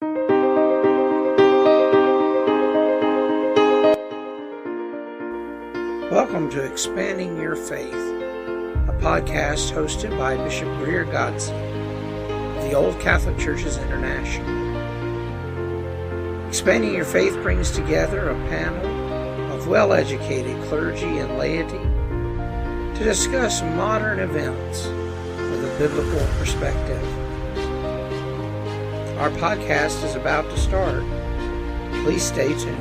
Welcome to Expanding Your Faith, a podcast hosted by Bishop Greer Godsey of the Old Catholic Churches International. Expanding Your Faith brings together a panel of well-educated clergy and laity to discuss modern events with a biblical perspective. Our podcast is about to start. Please stay tuned.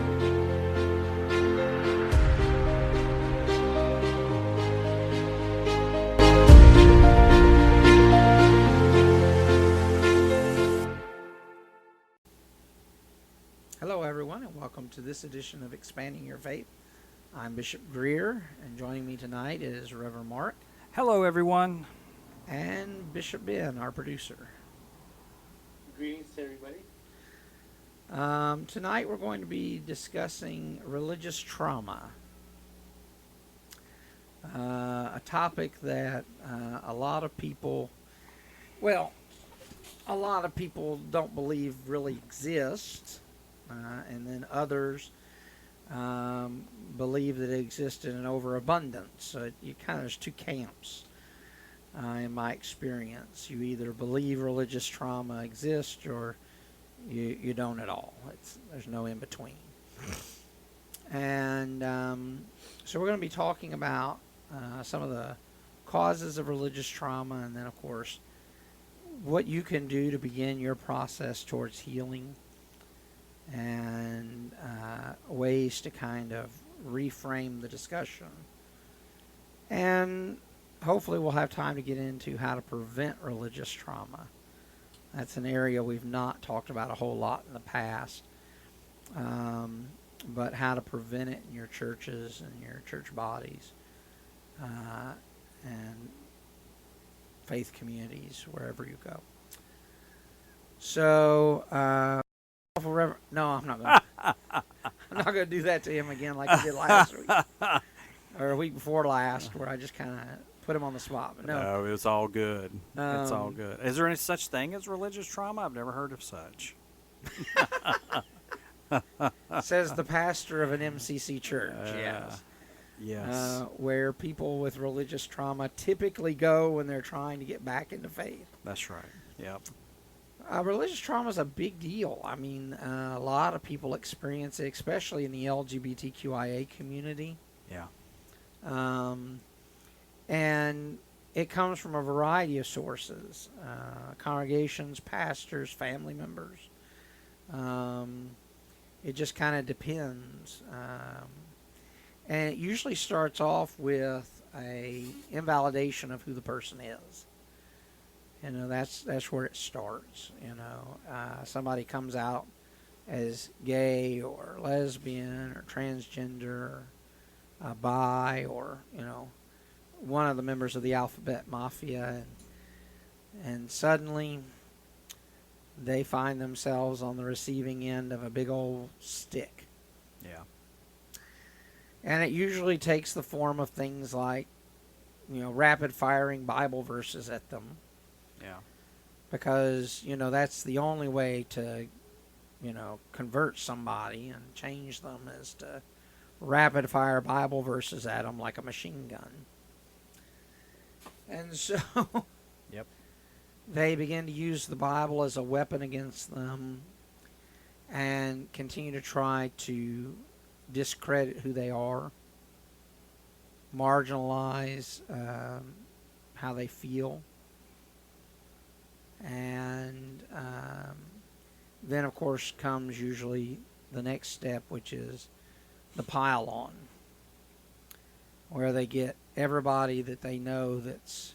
Hello everyone, and welcome to this edition of Expanding Your Faith. I'm Bishop Greer, and joining me tonight is Reverend Mark. Hello everyone. And Bishop Ben, our producer. Greetings to everybody. Tonight we're going to be discussing religious trauma. A topic that a lot of people don't believe really exists. And then others believe that it exists in an overabundance. So there's two camps in my experience. You either believe religious trauma exists or you don't at all. There's no in between. And so we're going to be talking about some of the causes of religious trauma, and then of course what you can do to begin your process towards healing, and ways to kind of reframe the discussion. And hopefully we'll have time to get into how to prevent religious trauma. That's an area we've not talked about a whole lot in the past, but how to prevent it in your churches and your church bodies and faith communities, wherever you go. So, no, I'm not going. I'm not going to do that to him again like I did last week or a week before last, where I just kind of put him on the spot. But no, it's all good. It's all good. Is there any such thing as religious trauma? I've never heard of such. Says the pastor of an MCC church. Yes. Where people with religious trauma typically go when they're trying to get back into faith. That's right. Yep. Religious trauma is a big deal. I mean, a lot of people experience it, especially in the LGBTQIA community. Yeah. And it comes from a variety of sources, congregations, pastors, family members. It just kind of depends. And it usually starts off with a invalidation of who the person is. You know, that's where it starts. You know, somebody comes out as gay or lesbian or transgender, bi, or, you know, one of the members of the alphabet mafia, and suddenly they find themselves on the receiving end of a big old stick. Yeah. And it usually takes the form of things like, you know, rapid firing Bible verses at them. Yeah. Because, you know, that's the only way to, you know, convert somebody and change them, is to rapid fire Bible verses at them like a machine gun. And so Yep. They begin to use the Bible as a weapon against them and continue to try to discredit who they are, marginalize how they feel. And then, of course, comes usually the next step, which is the pile-on, where they get everybody that they know that's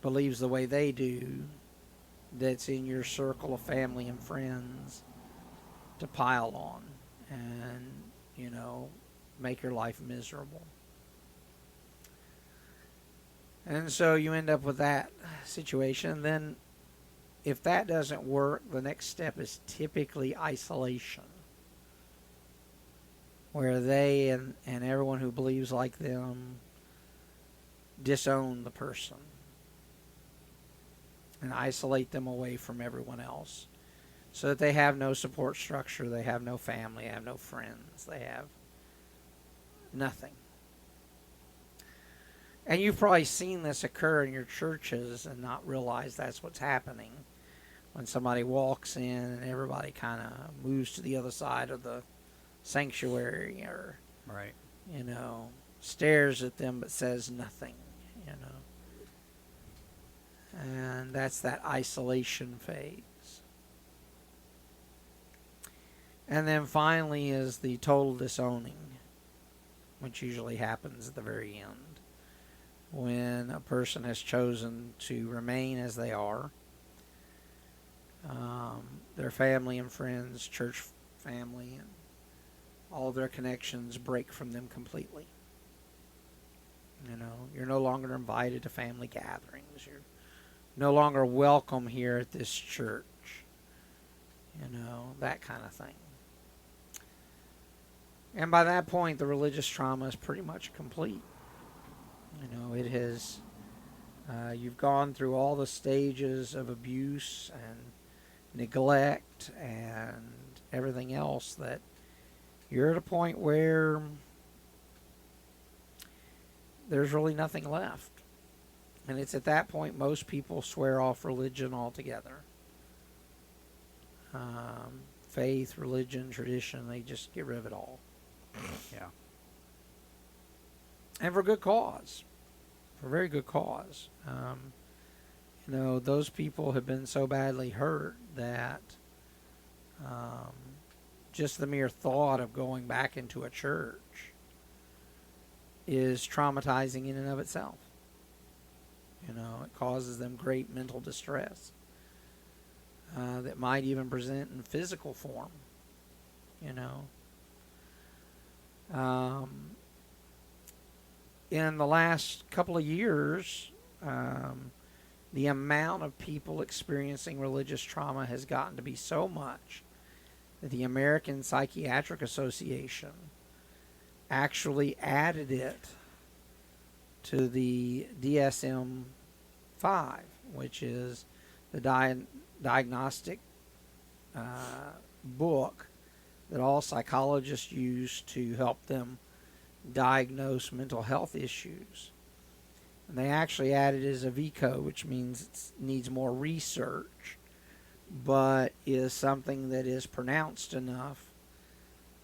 believes the way they do, that's in your circle of family and friends, to pile on and, you know, make your life miserable. And so you end up with that situation. Then if that doesn't work, the next step is typically isolation, where they and everyone who believes like them disown the person and isolate them away from everyone else. so that they have no support structure, they have no family, they have no friends, they have nothing. And you've probably seen this occur in your churches and not realize that's what's happening. When somebody walks in and everybody kind of moves to the other side of the sanctuary, or, Right. stares at them but says nothing, And that's that isolation phase. And then finally is the total disowning, which usually happens at the very end, when a person has chosen to remain as they are. Their family and friends, church family, and all of their connections break from them completely. You're no longer invited to family gatherings. You're no longer welcome here at this church. That kind of thing. And by that point, the religious trauma is pretty much complete. It has, you've gone through all the stages of abuse and neglect and everything else, that you're at a point where there's really nothing left. And it's at that point most people swear off religion altogether. Faith, religion, tradition, they just get rid of it all. Yeah. And for good cause. For very good cause. Those people have been so badly hurt that just the mere thought of going back into a church is traumatizing in and of itself. It causes them great mental distress that might even present in physical form. In the last couple of years, the amount of people experiencing religious trauma has gotten to be so much that the American Psychiatric Association actually added it to the DSM-5, which is the diagnostic book that all psychologists use to help them diagnose mental health issues. And they actually added it as a VCO, which means it needs more research, but is something that is pronounced enough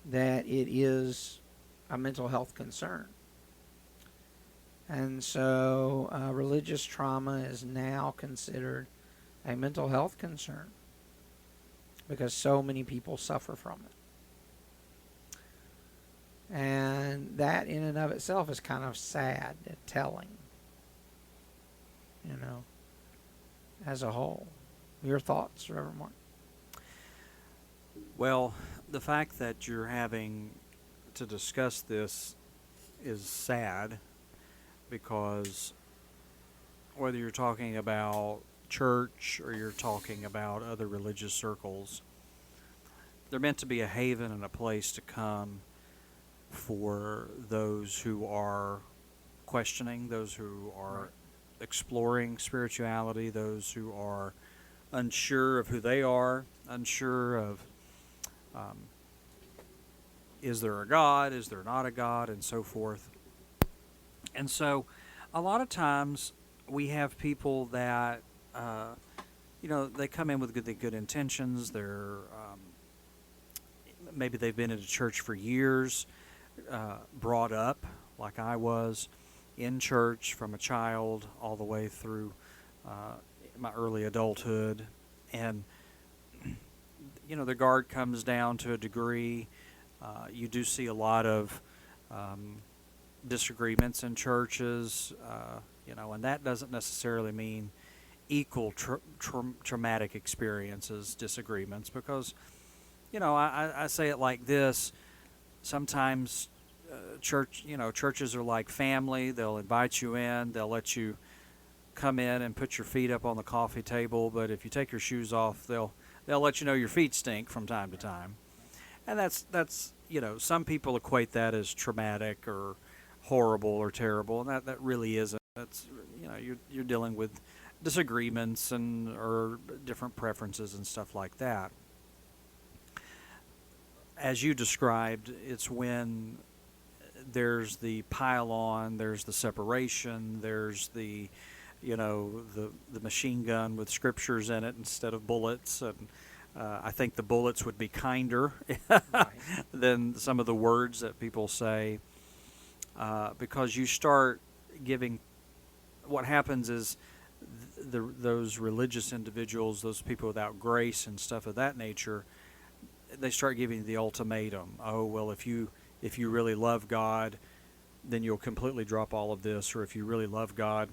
that it is a mental health concern. And so religious trauma is now considered a mental health concern because so many people suffer from it. And that in and of itself is kind of sad and telling, as a whole. Your thoughts, Reverend Mark? Well, the fact that you're having to discuss this is sad, because whether you're talking about church or you're talking about other religious circles, they're meant to be a haven and a place to come for those who are questioning, those who are exploring spirituality, those who are unsure of who they are, unsure of is there a God, is there not a God, and so forth. And so a lot of times we have people that, they come in with good intentions. They're maybe they've been in a church for years, brought up like I was in church from a child all the way through my early adulthood, and the guard comes down to a degree. You do see a lot of disagreements in churches, and that doesn't necessarily mean equal traumatic experiences, disagreements, because, I say it like this. Sometimes churches are like family. They'll invite you in. They'll let you come in and put your feet up on the coffee table, but if you take your shoes off, they'll let you know your feet stink from time to time. And that's some people equate that as traumatic or horrible or terrible, and that really isn't. That's you're dealing with disagreements or different preferences and stuff like that. as you described, it's when there's the pile on, there's the separation, there's the, the machine gun with scriptures in it instead of bullets, and I think the bullets would be kinder Right. than some of the words that people say, because you start giving. What happens is those religious individuals, those people without grace and stuff of that nature, they start giving the ultimatum. Oh, well, if you really love God, then you'll completely drop all of this, or if you really love God,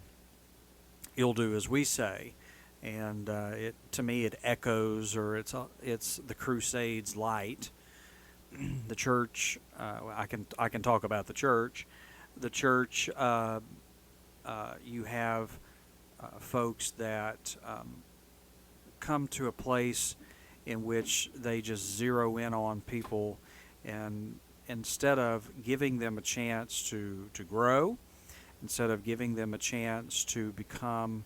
you'll do as we say. And to me, it echoes, or it's the Crusades light. The church. I can talk about the church. The church. You have folks that come to a place in which they just zero in on people, and instead of giving them a chance to grow, instead of giving them a chance to become,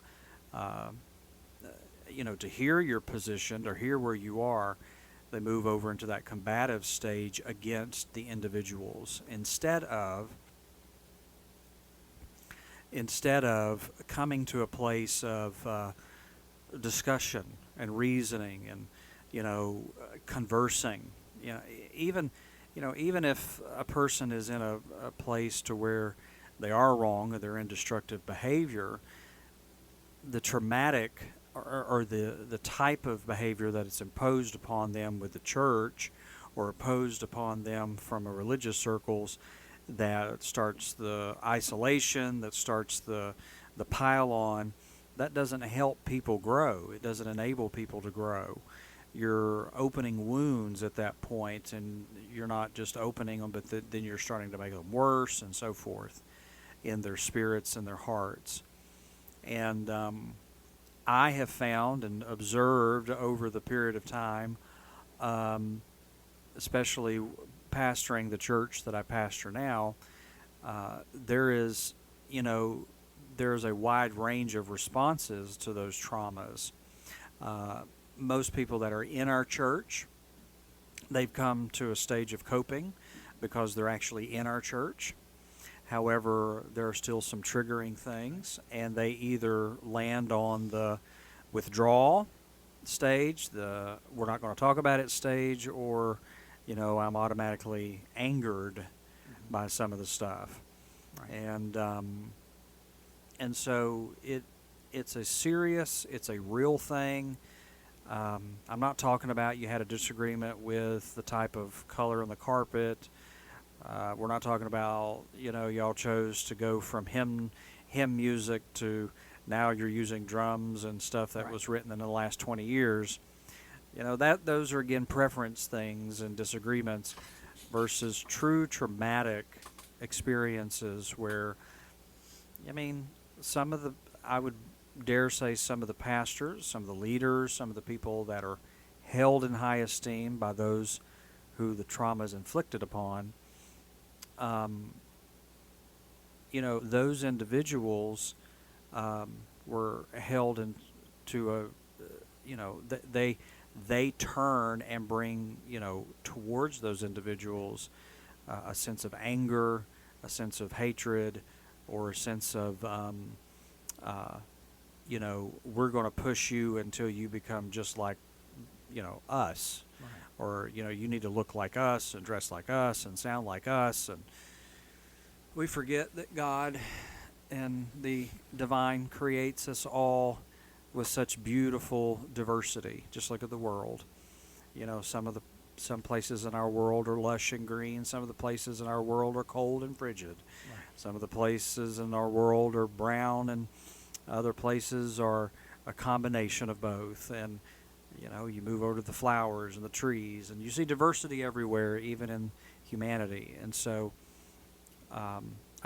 to hear your position or hear where you are, they move over into that combative stage against the individuals instead of coming to a place of discussion and reasoning and conversing. Even if a person is in a place to where they are wrong or they're in destructive behavior, the traumatic or the type of behavior that is imposed upon them with the church or imposed upon them from a religious circles, that starts the isolation, that starts the pile on, that doesn't help people grow. It doesn't enable people to grow. You're opening wounds at that point, and you're not just opening them, but then you're starting to make them worse and so forth in their spirits and their hearts. And I have found and observed over the period of time, especially pastoring the church that I pastor now, there's a wide range of responses to those traumas. Most people that are in our church, they've come to a stage of coping because they're actually in our church. However, there are still some triggering things, and they either land on the withdrawal stage, the we're not going to talk about it stage, or I'm automatically angered by some of the stuff. Right. And so it's a real thing. I'm not talking about you had a disagreement with the type of color on the carpet. We're not talking about, y'all chose to go from hymn music to now you're using drums and stuff that was written in the last 20 years. Those are, again, preference things and disagreements versus true traumatic experiences where, I would dare say some of the pastors, some of the leaders, some of the people that are held in high esteem by those who the trauma is inflicted upon, those individuals were held into they turn and bring, towards those individuals a sense of anger, a sense of hatred, or a sense of, we're going to push you until you become just like, us. Right. Or, you need to look like us and dress like us and sound like us. And we forget that God and the divine creates us all with such beautiful diversity. Just look at the world. Some places in our world are lush and green. Some of the places in our world are cold and frigid. Right. Some of the places in our world are brown, and other places are a combination of both. And you move over to the flowers and the trees, and you see diversity everywhere, even in humanity. And so I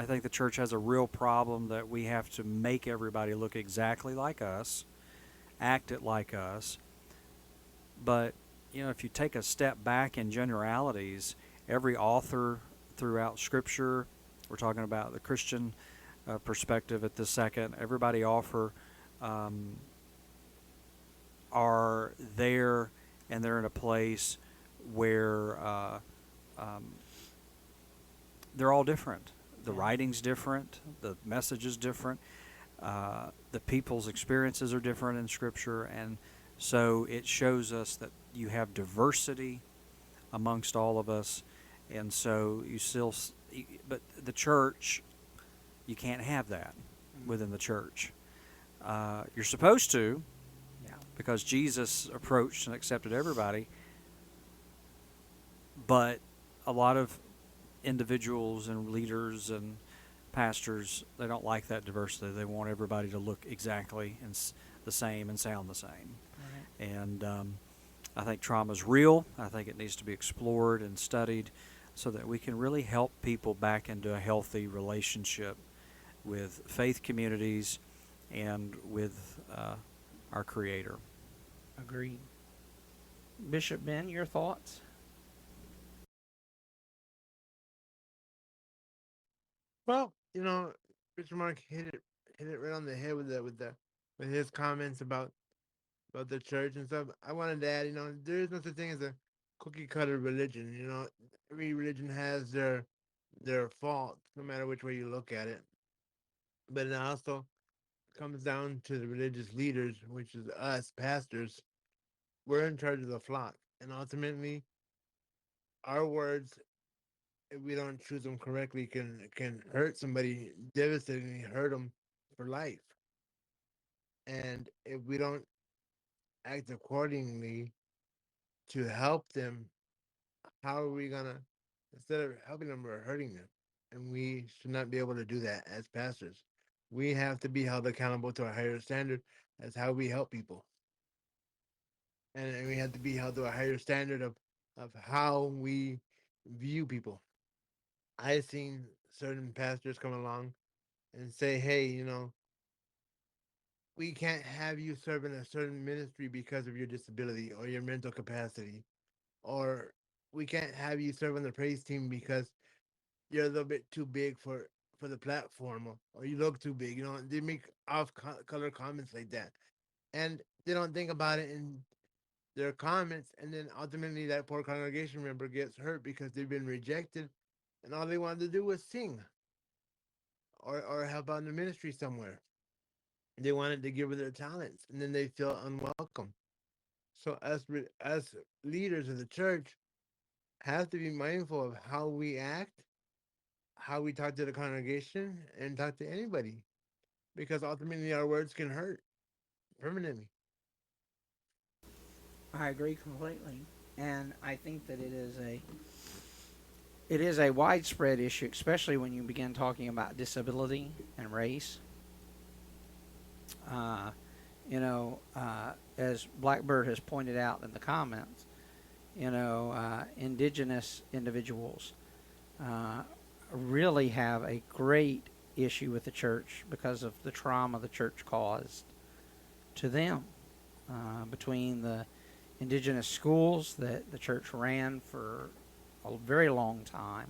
think the church has a real problem that we have to make everybody look exactly like us, act it like us. But, if you take a step back in generalities, every author throughout Scripture, we're talking about the Christian perspective at this second, everybody are there, and they're in a place where they're all different. The Yeah. writing's different, the message is different, the people's experiences are different in Scripture, and so it shows us that you have diversity amongst all of us, and so you still, but the church, you can't have that within the church. You're supposed to, Yeah. because Jesus approached and accepted everybody, but a lot of individuals and leaders and pastors, they don't like that diversity. They want everybody to look exactly and the same and sound the same. Right. And I think trauma is real. I think it needs to be explored and studied so that we can really help people back into a healthy relationship with faith communities and with our Creator. Agreed. Bishop Ben, your thoughts? Well, Richard Mark hit it right on the head with his comments about the church and stuff. I wanted to add, there is no such thing as a cookie cutter religion. Every religion has their faults, no matter which way you look at it. But it also comes down to the religious leaders, which is us pastors. We're in charge of the flock, and ultimately, our words, if we don't choose them correctly, can hurt somebody, devastatingly hurt them for life. And if we don't act accordingly to help them, how are we gonna, instead of helping them, we're hurting them? And we should not be able to do that as pastors. We have to be held accountable to a higher standard as how we help people. And we have to be held to a higher standard of how we view people. I've seen certain pastors come along and say, hey, we can't have you serve in a certain ministry because of your disability or your mental capacity, or we can't have you serve on the praise team because you're a little bit too big for the platform, or you look too big. They make off color comments like that, and they don't think about it in their comments, and then ultimately that poor congregation member gets hurt because they've been rejected, and all they wanted to do was sing or help out in the ministry somewhere. They wanted to give her their talents, and then they feel unwelcome. So as leaders of the church, have to be mindful of how we act, how we talk to the congregation, and talk to anybody, because ultimately our words can hurt permanently. I agree completely, and I think that it is a widespread issue, especially when you begin talking about disability and race. Uh, as Blackbird has pointed out in the comments, indigenous individuals really have a great issue with the church because of the trauma the church caused to them. Between the indigenous schools that the church ran for a very long time,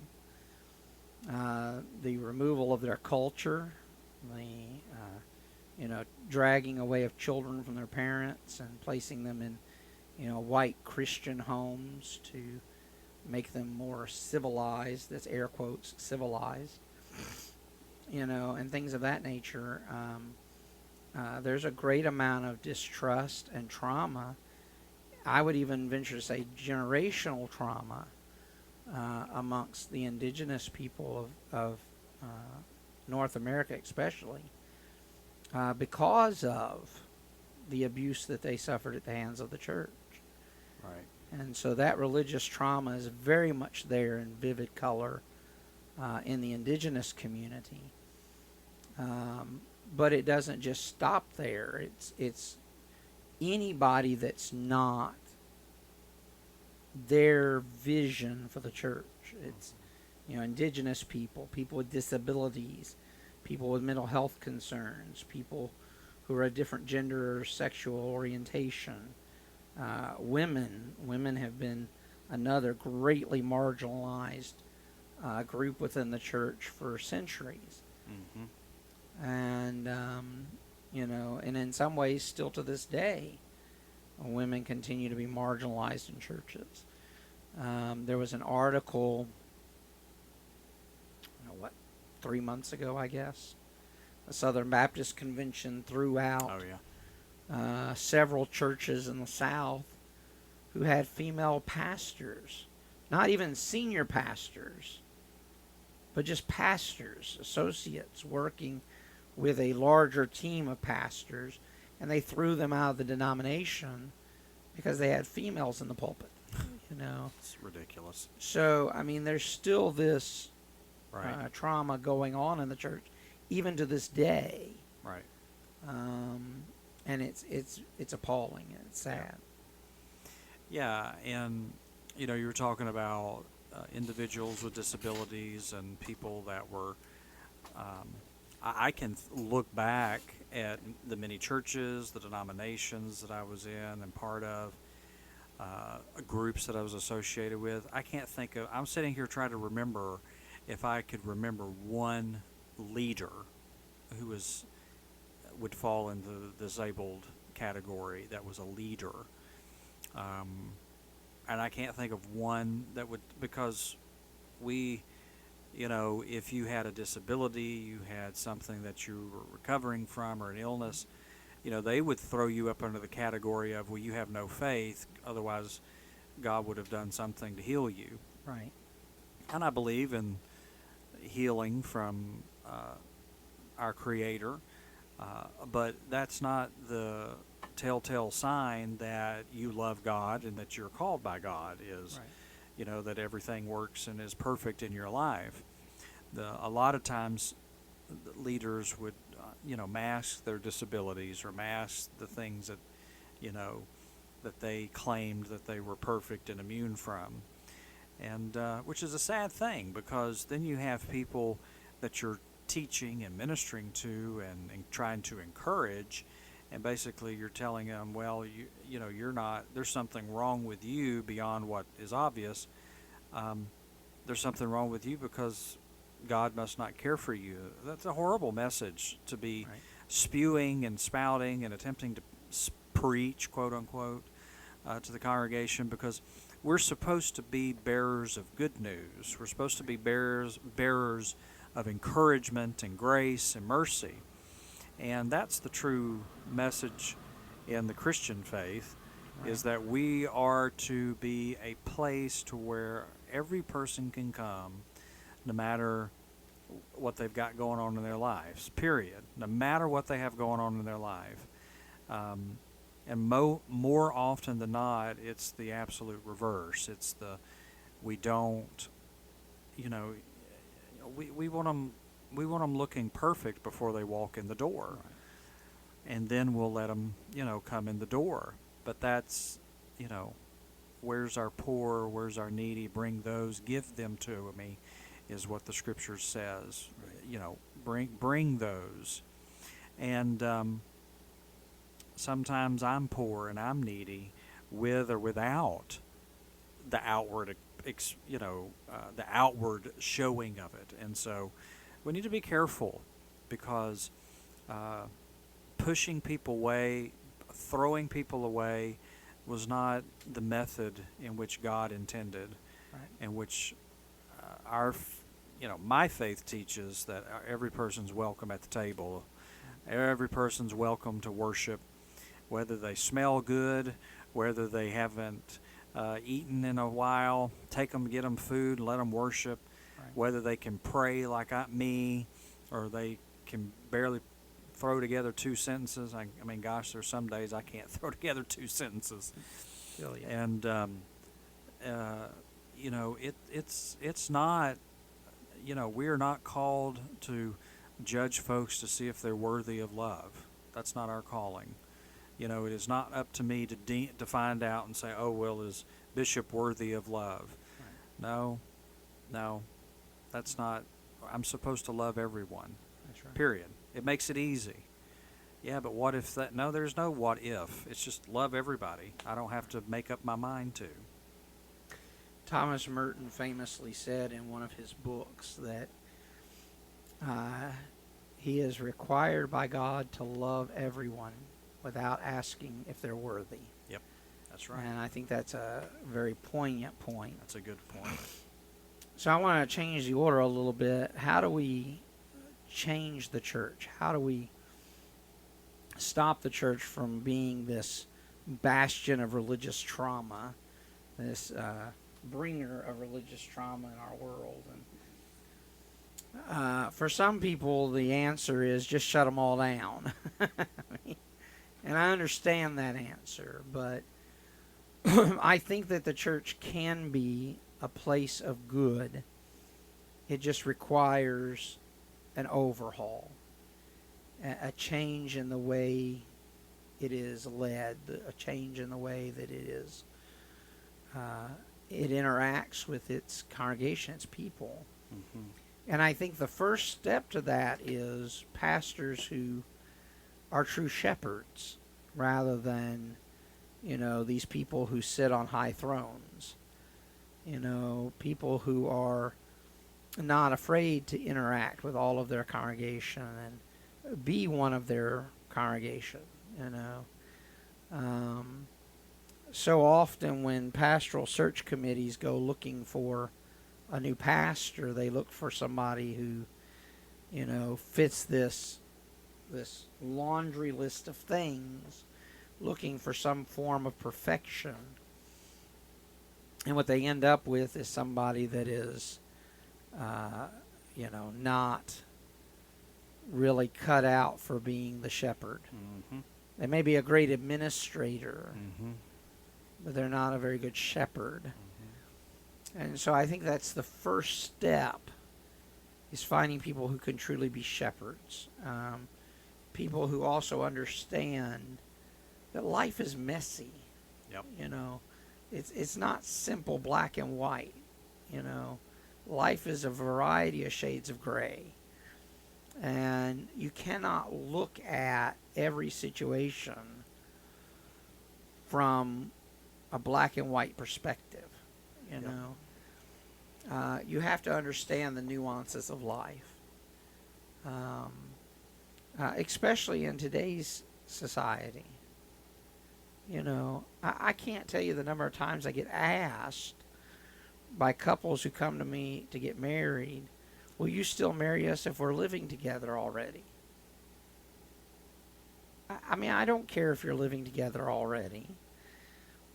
the removal of their culture, the dragging away of children from their parents and placing them in white Christian homes to make them more civilized. That's air quotes, civilized. And things of that nature. There's a great amount of distrust and trauma. I would even venture to say generational trauma amongst the indigenous people of North America, especially because of the abuse that they suffered at the hands of the church. Right. And so that religious trauma is very much there in vivid color in the indigenous community. But it doesn't just stop there. It's anybody that's not their vision for the church. It's indigenous people, people with disabilities, people with mental health concerns, people who are a different gender or sexual orientation. Women have been another greatly marginalized group within the church for centuries. Mm-hmm. And and in some ways still to this day women continue to be marginalized in churches. There was an article, 3 months ago, I guess. The Southern Baptist Convention threw out Oh yeah. several churches in the South who had female pastors, not even senior pastors, but just pastors, associates working with a larger team of pastors, and they threw them out of the denomination because they had females in the pulpit. It's ridiculous. So I mean, there's still this Right. trauma going on in the church, even to this day, Right. and it's appalling and it's sad. Yeah, and you were talking about individuals with disabilities and people that were. I can look back at the many churches, the denominations that I was in and part of, groups that I was associated with. I can't think of. I'm sitting here trying to remember if I could remember one leader who would fall into the disabled category that was a leader. And I can't think of one that would, because if you had a disability, you had something that you were recovering from or an illness, they would throw you up under the category of, well, you have no faith, otherwise God would have done something to heal you. Right. And I believe in healing from our Creator, but that's not the telltale sign that you love God and that you're called by God is, Right. that everything works and is perfect in your life. A lot of times leaders would, mask their disabilities or mask the things that, that they claimed that they were perfect and immune from. And which is a sad thing, because then you have people that you're teaching and ministering to and trying to encourage, and basically you're telling them, well, you're not, there's something wrong with you beyond what is obvious. There's something wrong with you because God must not care for you. That's a horrible message to be spewing and spouting and attempting to preach, quote unquote, to the congregation, because we're supposed to be bearers of good news. We're supposed to be bearers of encouragement and grace and mercy. And that's the true message in the Christian faith, is that we are to be a place to where every person can come, no matter what they've got going on in their lives, period. No matter what they have going on in their life. And more often than not, it's the absolute reverse. It's we don't, we want them looking perfect before they walk in the door, and then we'll let them, come in the door. But that's, where's our poor, where's our needy? Bring those, give them to me, is what the Scripture says. Bring those, and sometimes I'm poor and I'm needy, with or without the outward, the outward showing of it. And so we need to be careful, because pushing people away, throwing people away, was not the method in which God intended, in which my faith teaches that every person's welcome at the table. Every person's welcome to worship, whether they smell good, whether they haven't eaten in a while. Take them, get them food, and let them worship. Whether they can pray like me, or they can barely throw together two sentences. I mean, gosh, there's some days I can't throw together two sentences. And it's not. We're not called to judge folks to see if they're worthy of love. That's not our calling. It is not up to me to find out and say, oh, well, is Bishop worthy of love? No, that's not. I'm supposed to love everyone. That's right. Period. It makes it easy. Yeah, but what if that? No, there's no what if. It's just love everybody. I don't have to make up my mind to. Thomas Merton famously said in one of his books that he is required by God to love everyone without asking if they're worthy. Yep, That's right. And I think that's a very poignant point. That's a good point. So I want to change the order a little bit. How do we change the church? How do we stop the church from being this bastion of religious trauma, this bringer of religious trauma in our world? And for some people, the answer is just shut them all down. And I understand that answer, but I think that the church can be a place of good. It just requires an overhaul, a change in the way it is led, a change in the way that it interacts with its congregation, its people. Mm-hmm. And I think the first step to that is pastors who are true shepherds rather than, these people who sit on high thrones. People who are not afraid to interact with all of their congregation and be one of their congregation. So often when pastoral search committees go looking for a new pastor, they look for somebody who, fits this laundry list of things, looking for some form of perfection. And what they end up with is somebody that is, not really cut out for being the shepherd. Mm-hmm. They may be a great administrator, Mm-hmm. but they're not a very good shepherd. Mm-hmm. And so I think that's the first step, is finding people who can truly be shepherds. People who also understand that life is messy. Yep. It's not simple black and white. Life is a variety of shades of gray. And you cannot look at every situation from a black and white perspective. You have to understand the nuances of life, especially in today's society. I can't tell you the number of times I get asked by couples who come to me to get married, will you still marry us if we're living together already? I mean, I don't care if you're living together already.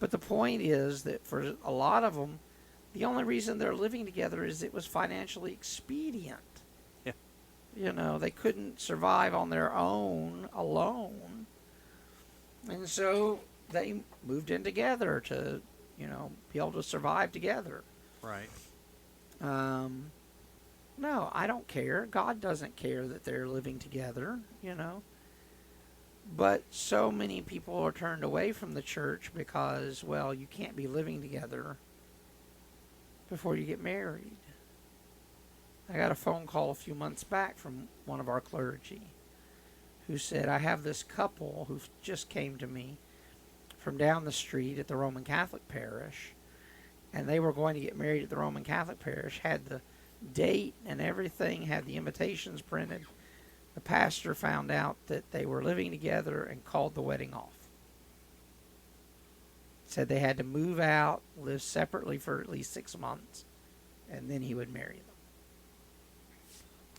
But the point is that for a lot of them, the only reason they're living together is it was financially expedient. Yeah. They couldn't survive on their own, alone. And so they moved in together to, be able to survive together. Right. No, I don't care. God doesn't care that they're living together, But so many people are turned away from the church because, well, you can't be living together before you get married. I got a phone call a few months back from one of our clergy who said, I have this couple who just came to me from down the street at the Roman Catholic parish, and they were going to get married at the Roman Catholic parish, had the date and everything, had the invitations printed. The pastor found out that they were living together and called the wedding off. Said they had to move out, live separately for at least 6 months, and then he would marry them.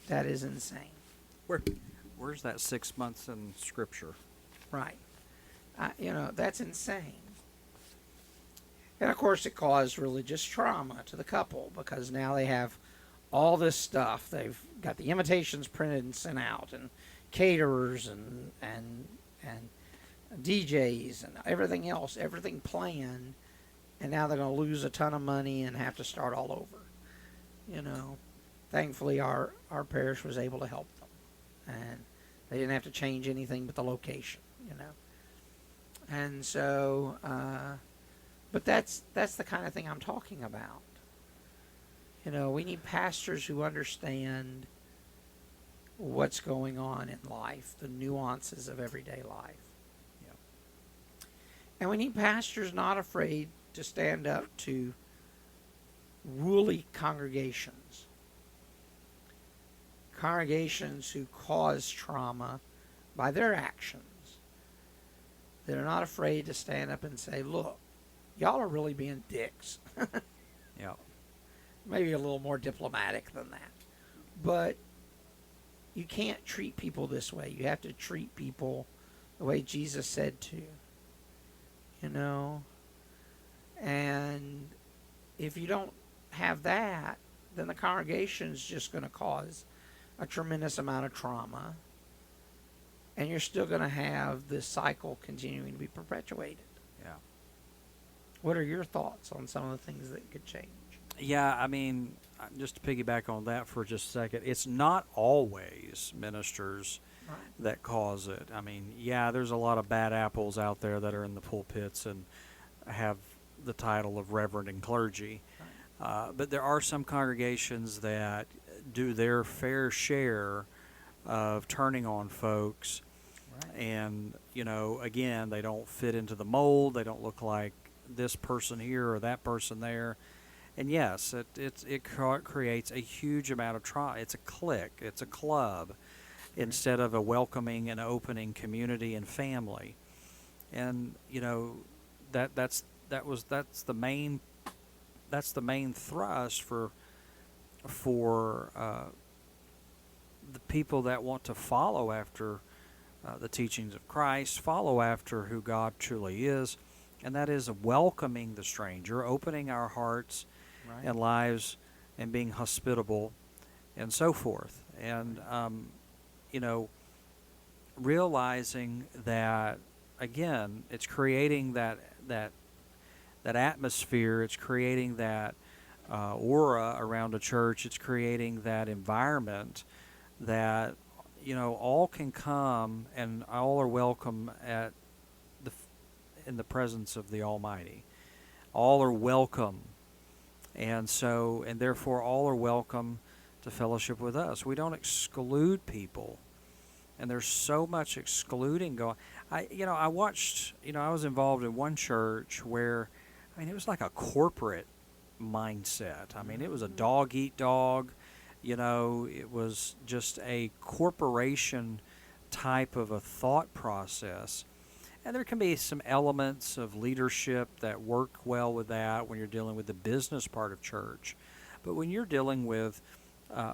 That is insane. Where's that 6 months in Scripture? Right. That's insane. And of course it caused religious trauma to the couple because now they have all this stuff. They've got the invitations printed and sent out, and caterers and DJs and everything else, everything planned, and now they're going to lose a ton of money and have to start all over. Thankfully our parish was able to help them, and they didn't have to change anything but the location. And so, but that's the kind of thing I'm talking about. We need pastors who understand what's going on in life, the nuances of everyday life. Yeah. And we need pastors not afraid to stand up to woolly congregations. Congregations who cause trauma by their actions. They're not afraid to stand up and say, look, y'all are really being dicks. Yeah. Maybe a little more diplomatic than that. But you can't treat people this way. You have to treat people the way Jesus said to. You know? And if you don't have that, then the congregation's just going to cause a tremendous amount of trauma. And you're still going to have this cycle continuing to be perpetuated. Yeah. What are your thoughts on some of the things that could change? Yeah, I mean, just to piggyback on that for just a second, it's not always ministers Right. that cause it. I mean, yeah, there's a lot of bad apples out there that are in the pulpits and have the title of reverend and clergy. But there are some congregations that do their fair share of turning on folks. Right. And, you know, again, they don't fit into the mold. They don't look like this person here or that person there. And yes, it creates a huge amount of trauma. It's a clique. It's a club instead of a welcoming and opening community and family. And, you know, that's the main thrust for the people that want to follow after the teachings of Christ, follow after who God truly is, and that is welcoming the stranger, opening our hearts Right. and lives, and being hospitable, and so forth. And you know, realizing that again, it's creating that atmosphere. It's creating that aura around a church. It's creating that environment that, you know, all can come and all are welcome in the presence of the Almighty. All are welcome, and therefore all are welcome to fellowship with us. We don't exclude people, and there's so much excluding going. I watched. I was involved in one church where, it was like a corporate mindset. It was a dog eat dog. It was just a corporation type of a thought process. And there can be some elements of leadership that work well with that when you're dealing with the business part of church. But when you're dealing with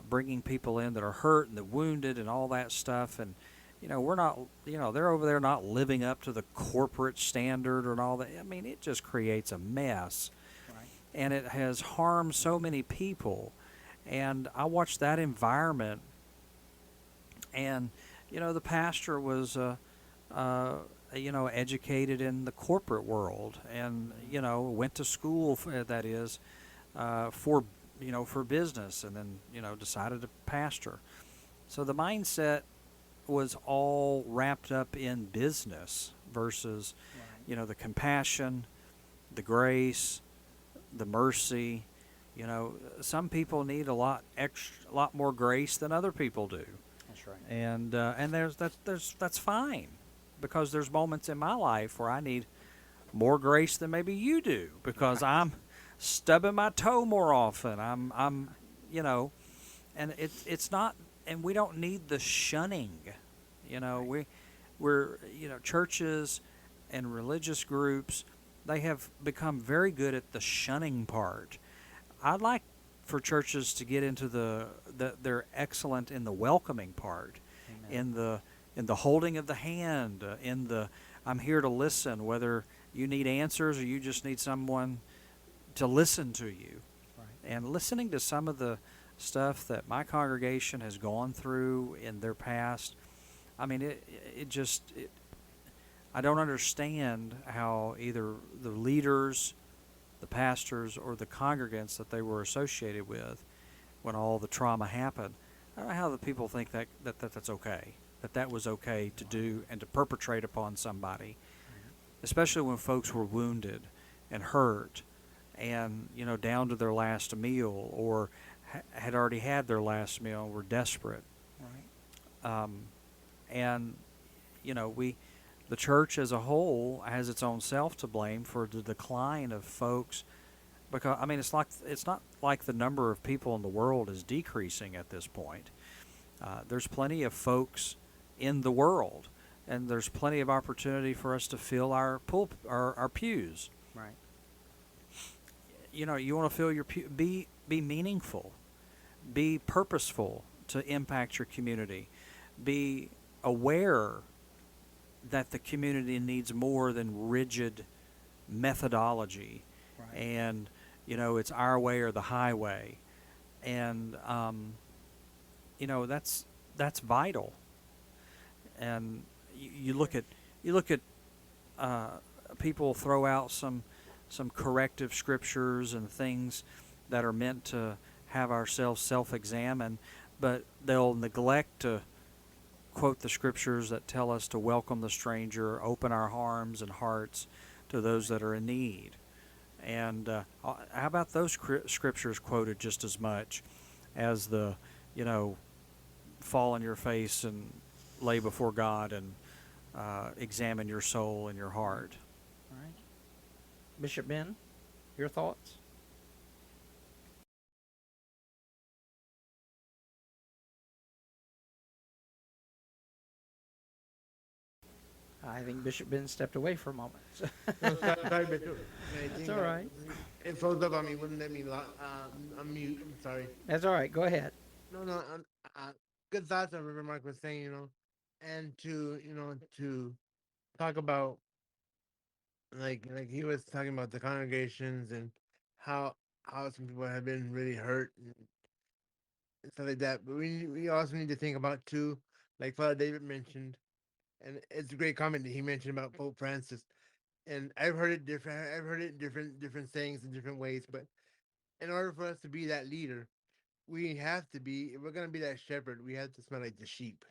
bringing people in that are hurt and the wounded and all that stuff, and we're not, they're over there not living up to the corporate standard and all that. It just creates a mess. Right. And it has harmed so many people. And I watched that environment, and the pastor was educated in the corporate world, and went to school for business, and then decided to pastor. So the mindset was all wrapped up in business versus Right. the compassion, the grace, the mercy. Some people need a lot more grace than other people do. That's right. And that's fine, because there's moments in my life where I need more grace than maybe you do, because Right. I'm stubbing my toe more often. I'm and it's not, and we don't need the shunning. We're churches and religious groups, they have become very good at the shunning part. I'd like for churches to get into they're excellent in the welcoming part, Amen. in the holding of the hand, in the I'm here to listen, whether you need answers or you just need someone to listen to you. Right. And listening to some of the stuff that my congregation has gone through in their past, I don't understand how either the leaders, the pastors, or the congregants that they were associated with when all the trauma happened. I don't know how the people think that's okay, that was okay to do and to perpetrate upon somebody, especially when folks were wounded and hurt and, down to their last meal, or had already had their last meal and were desperate. Right. And, the church as a whole has its own self to blame for the decline of folks, because it's not like the number of people in the world is decreasing at this point. There's plenty of folks in the world, and there's plenty of opportunity for us to fill our pews. Right. you want to feel be meaningful, be purposeful to impact your community, be aware that the community needs more than rigid methodology, Right. and it's our way or the highway, and that's vital. And you look at uh, people throw out some corrective scriptures and things that are meant to have ourselves self-examine, but they'll neglect to quote the scriptures that tell us to welcome the stranger, open our arms and hearts to those that are in need. And how about those scriptures quoted just as much as the, you know, fall on your face and lay before God and examine your soul and your heart? All right. Bishop Ben, your thoughts? I think Bishop Ben stepped away for a moment. No, sorry, Bishop. I That's think all right. it froze up on me. Wouldn't let me unmute. I'm sorry. That's all right. Go ahead. No, no. Good thoughts on Reverend Mark was saying, and to talk about like he was talking about the congregations and how how some people have been really hurt and stuff like that. But we also need to think about too, like Father David mentioned, and it's a great comment that he mentioned about Pope Francis. And I've heard it different. I've heard it in different sayings in different ways. But in order for us to be that leader, we have to be. If we're gonna be that shepherd, we have to smell like the sheep.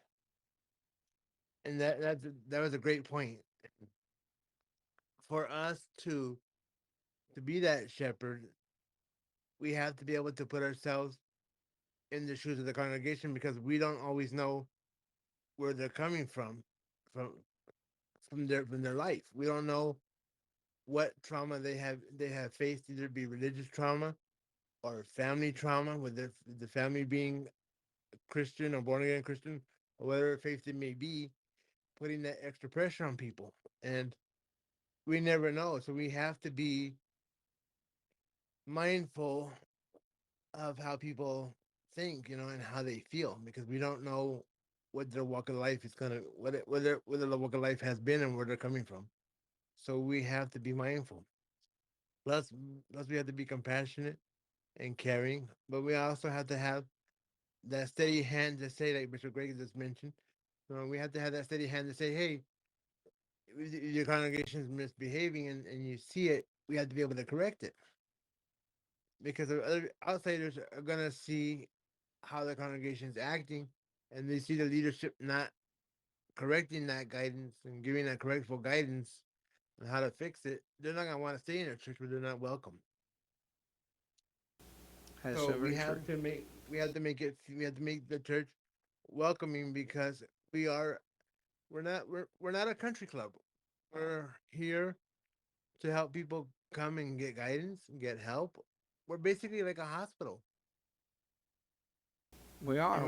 And that was a great point for us to be that shepherd. We have to be able to put ourselves in the shoes of the congregation because we don't always know where they're coming from from their life. We don't know what trauma they have faced, either be religious trauma or family trauma, with the family being Christian or born again Christian, or whatever faith it may be, putting that extra pressure on people. And we never know. So we have to be mindful of how people think, and how they feel, because we don't know what their walk of life is gonna whether the walk of life has been and where they're coming from. So we have to be mindful. Plus, plus we have to be compassionate and caring, but we also have to have that steady hand to say, like Bishop Greg just mentioned. We have to have that steady hand to say, hey, if your congregation is misbehaving and you see it, we have to be able to correct it, because the other outsiders are gonna see how the congregation is acting, and they see the leadership not correcting that guidance and giving that correctful guidance on how to fix it. They're not gonna want to stay in their church where they're not welcome. That's So so very true. we have to make the church welcoming, because we are we're not a country club. We're here to help people come and get guidance and get help. We're basically like a hospital, We and are.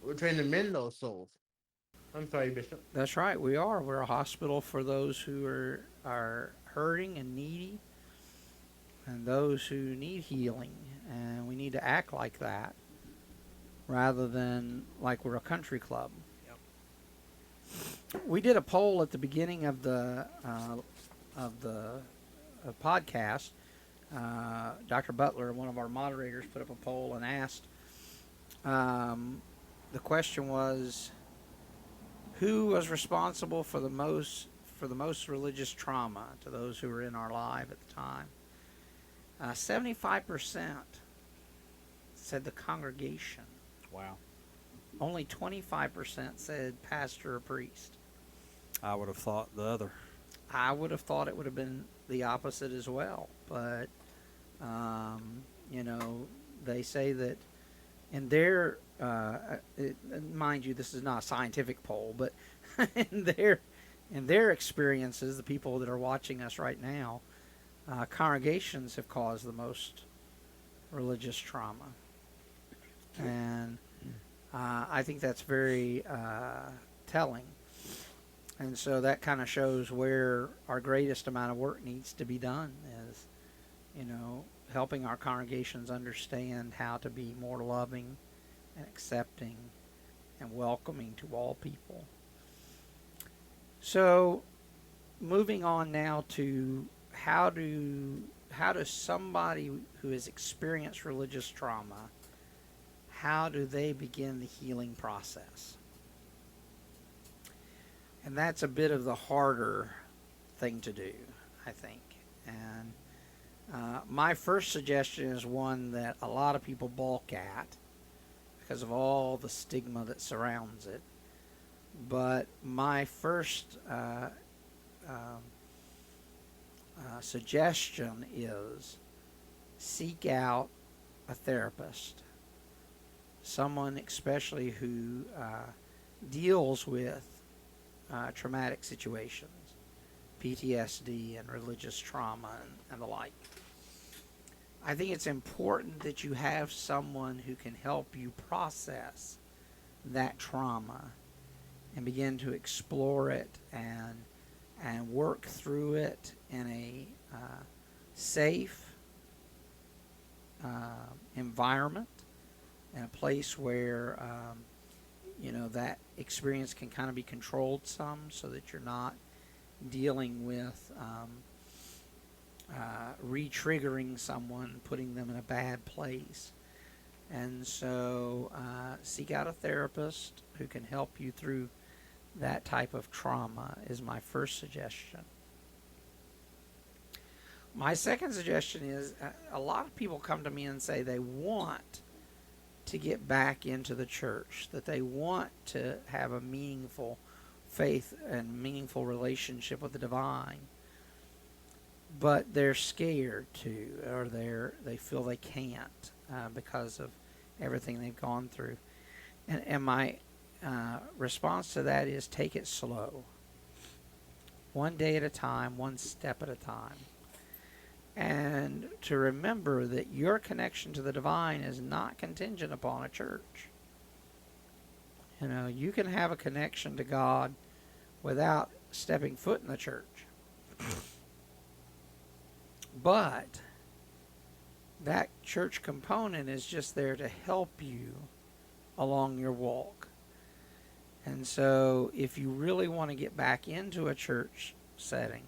we're trying to mend those souls. I'm sorry, Bishop. That's right. We are. We're a hospital for those who are hurting and needy, and those who need healing. And we need to act like that rather than like we're a country club. We did a poll at the beginning of the podcast. Dr. Butler, one of our moderators, put up a poll and asked. The question was, who was responsible for the most religious trauma to those who were in our life at the time? 75% said the congregation. Wow. Only 25% said pastor or priest. I would have thought the other. I would have thought it would have been the opposite as well. But, they say that in their, mind you, this is not a scientific poll, but in their experiences, the people that are watching us right now, congregations have caused the most religious trauma. And I think that's very telling. And so that kind of shows where our greatest amount of work needs to be done, is helping our congregations understand how to be more loving and accepting and welcoming to all people. So, moving on now to how does somebody who has experienced religious trauma, how do they begin the healing process? And that's a bit of the harder thing to do, I think. And my first suggestion is one that a lot of people balk at because of all the stigma that surrounds it. But my first suggestion is seek out a therapist, someone especially who deals with traumatic situations, PTSD and religious trauma and the like. I think it's important that you have someone who can help you process that trauma and begin to explore it and work through it in a safe environment, in a place where that experience can kind of be controlled some, so that you're not dealing with re-triggering someone, putting them in a bad place. And so seek out a therapist who can help you through that type of trauma is my first suggestion. My second suggestion is a lot of people come to me and say they want to get back into the church, that they want to have a meaningful faith and meaningful relationship with the divine, but they're scared to, or they feel they can't because of everything they've gone through. And my response to that is take it slow. One day at a time, one step at a time. And to remember that your connection to the divine is not contingent upon a church. You can have a connection to God without stepping foot in the church. But that church component is just there to help you along your walk. And so if you really want to get back into a church setting,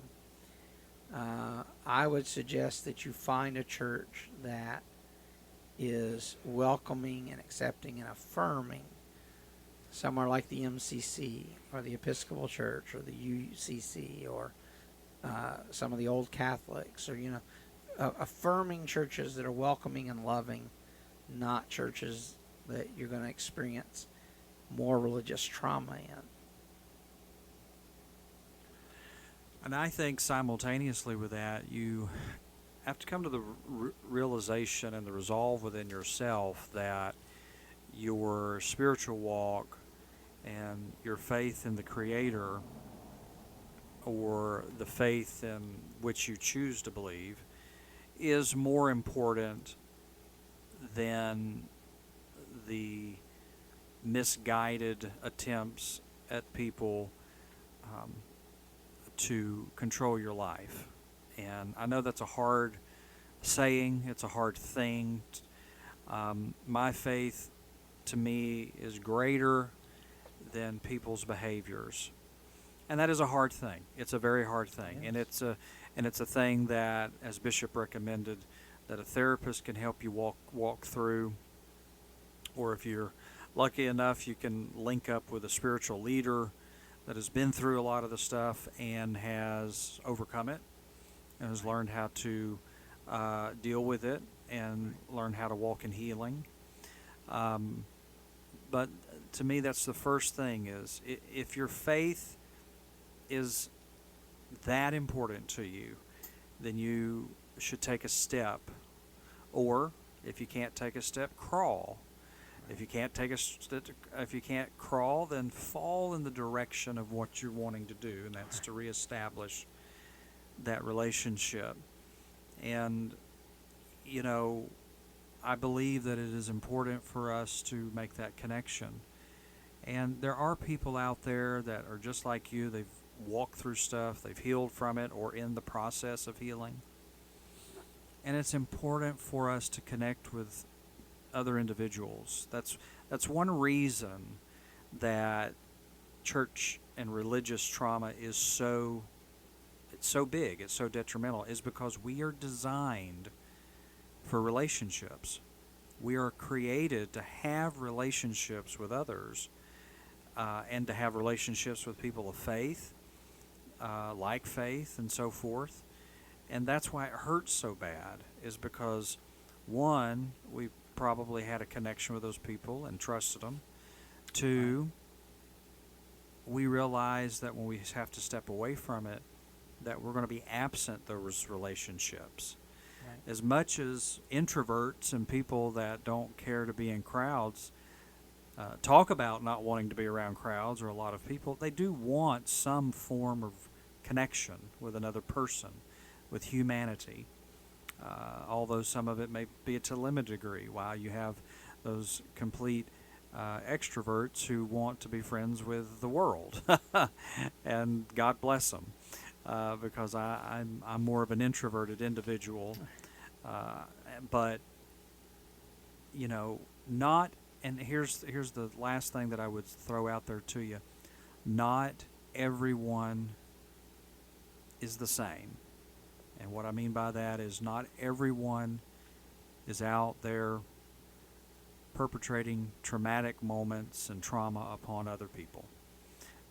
I would suggest that you find a church that is welcoming and accepting and affirming, somewhere like the MCC or the Episcopal Church or the UCC or some of the old Catholics, or affirming churches that are welcoming and loving, not churches that you're going to experience more religious trauma in. And I think simultaneously with that, you have to come to the realization and the resolve within yourself that your spiritual walk and your faith in the Creator, or the faith in which you choose to believe, is more important than the misguided attempts at people to control your life. And I know that's a hard saying, it's a hard thing. My faith, to me, is greater than people's behaviors. And that is a hard thing. It's a very hard thing. Yes. And it's a thing that, as Bishop recommended, that a therapist can help you walk through, or if you're lucky enough, you can link up with a spiritual leader that has been through a lot of the stuff and has overcome it and has learned how to deal with it and learn how to walk in healing. But to me, that's the first thing, is if your faith is that important to you, then you should take a step. Or if you can't take a step, crawl. If you can't if you can't crawl, then fall in the direction of what you're wanting to do, and that's to reestablish that relationship. And I believe that it is important for us to make that connection. And there are people out there that are just like you. They've walked through stuff, they've healed from it, or in the process of healing. and it's important for us to connect with other individuals. That's one reason that church and religious trauma is so big, it's so detrimental, is because we are designed for relationships. We are created to have relationships with others, and to have relationships with people of faith, like faith, and so forth. And that's why it hurts so bad, is because, one, we probably had a connection with those people and trusted them. Two, we realize that when we have to step away from it, that we're going to be absent those relationships. Right. As much as introverts and people that don't care to be in crowds talk about not wanting to be around crowds or a lot of people, they do want some form of connection with another person, with humanity. Although some of it may be to a limited degree, while you have those complete extroverts who want to be friends with the world. And God bless them, because I'm more of an introverted individual. But, not, and here's the last thing that I would throw out there to you. Not everyone is the same. And what I mean by that is not everyone is out there perpetrating traumatic moments and trauma upon other people.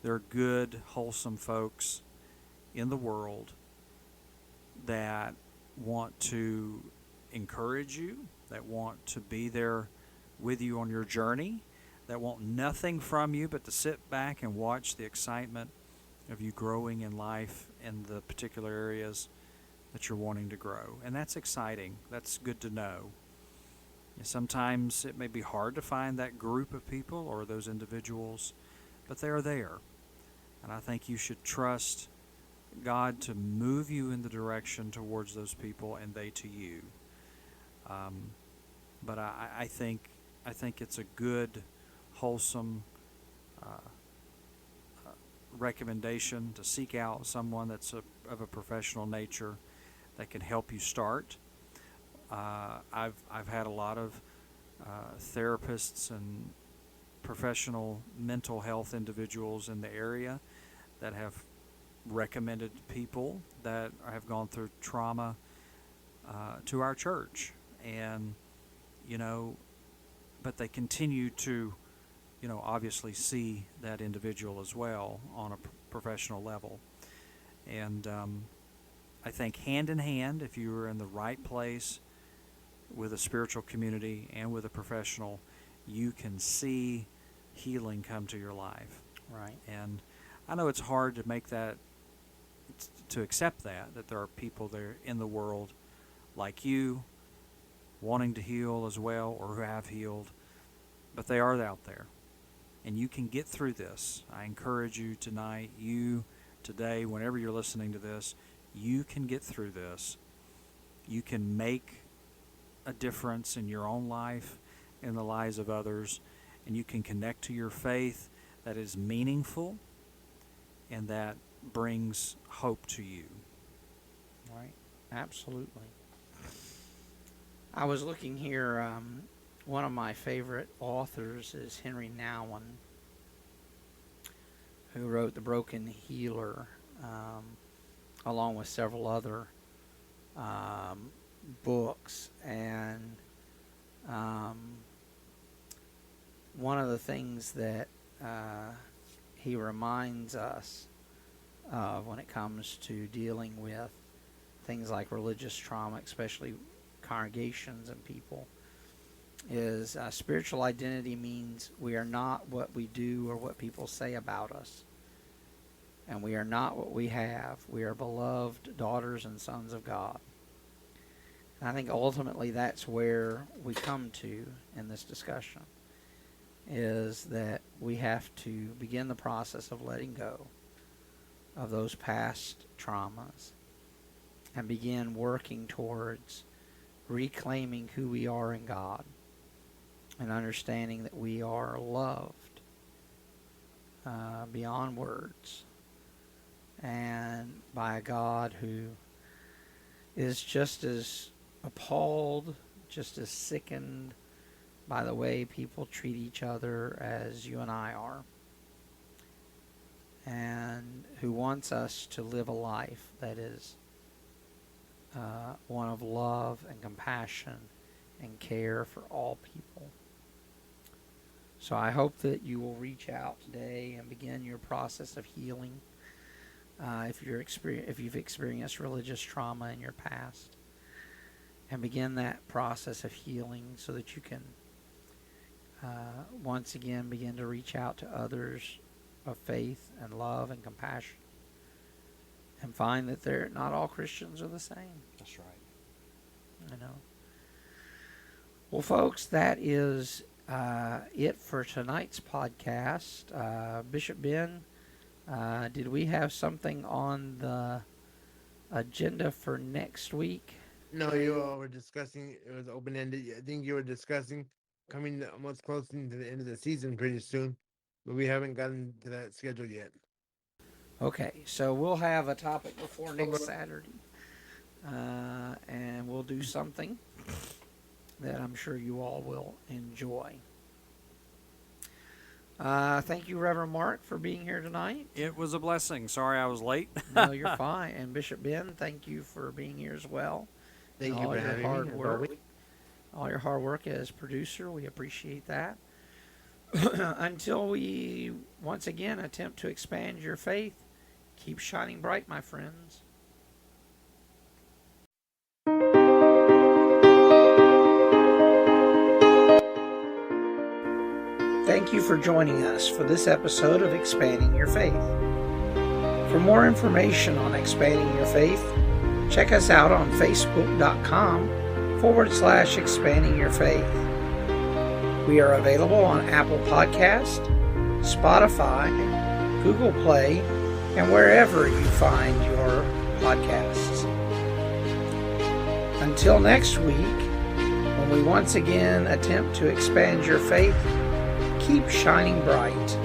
There are good, wholesome folks in the world that want to encourage you, that want to be there with you on your journey, that want nothing from you but to sit back and watch the excitement of you growing in life in the particular areas that you're wanting to grow. And that's exciting. That's good to know. And sometimes it may be hard to find that group of people or those individuals, but they are there. And I think you should trust God to move you in the direction towards those people and they to you. But I think it's a good, wholesome recommendation to seek out someone that's of a professional nature that can help you start. I've had a lot of therapists and professional mental health individuals in the area that have recommended people that have gone through trauma to our church, and but they continue to obviously see that individual as well on a professional level. And I think hand in hand, if you are in the right place with a spiritual community and with a professional, you can see healing come to your life. Right. And I know it's hard to make that, to accept that there are people there in the world like you wanting to heal as well, or who have healed, but they are out there. And you can get through this. I encourage you tonight, today, whenever you're listening to this, you can get through this. You can make a difference in your own life, in the lives of others, and you can connect to your faith that is meaningful and that brings hope to you. Right. Absolutely. I was looking here. One of my favorite authors is Henry Nouwen, who wrote The Broken Healer, along with several other books. And one of the things that he reminds us of when it comes to dealing with things like religious trauma, especially congregations and people, is spiritual identity means we are not what we do or what people say about us. And we are not what we have. We are beloved daughters and sons of God. And I think ultimately that's where we come to in this discussion, is that we have to begin the process of letting go of those past traumas and begin working towards reclaiming who we are in God and understanding that we are loved beyond words, and by a God who is just as appalled, just as sickened by the way people treat each other as you and I are, and who wants us to live a life that is one of love and compassion and care for all people. So I hope that you will reach out today and begin your process of healing. If you've experienced religious trauma in your past, and begin that process of healing so that you can once again begin to reach out to others of faith and love and compassion, and find that not all Christians are the same. That's right. Well, folks, that is it for tonight's podcast. Bishop Ben, did we have something on the agenda for next week? No, you all were discussing. It was open ended. I think you were discussing coming almost close to the end of the season pretty soon, but we haven't gotten to that schedule yet. Okay, so we'll have a topic before next Saturday, and we'll do something that I'm sure you all will enjoy. Thank you, Reverend Mark, for being here tonight. It was a blessing. Sorry I was late. No, you're fine. And Bishop Ben, thank you for being here as well. Thank you all for your having hard me. work. All your hard work as producer, we appreciate that. Until we once again attempt to expand your faith, keep shining bright, my friends. Thank you for joining us for this episode of Expanding Your Faith. For more information on Expanding Your Faith, check us out on facebook.com/Expanding Your Faith. We are available on Apple Podcast, Spotify, Google Play, and wherever you find your podcasts. Until next week, when we once again attempt to expand your faith, keep shining bright.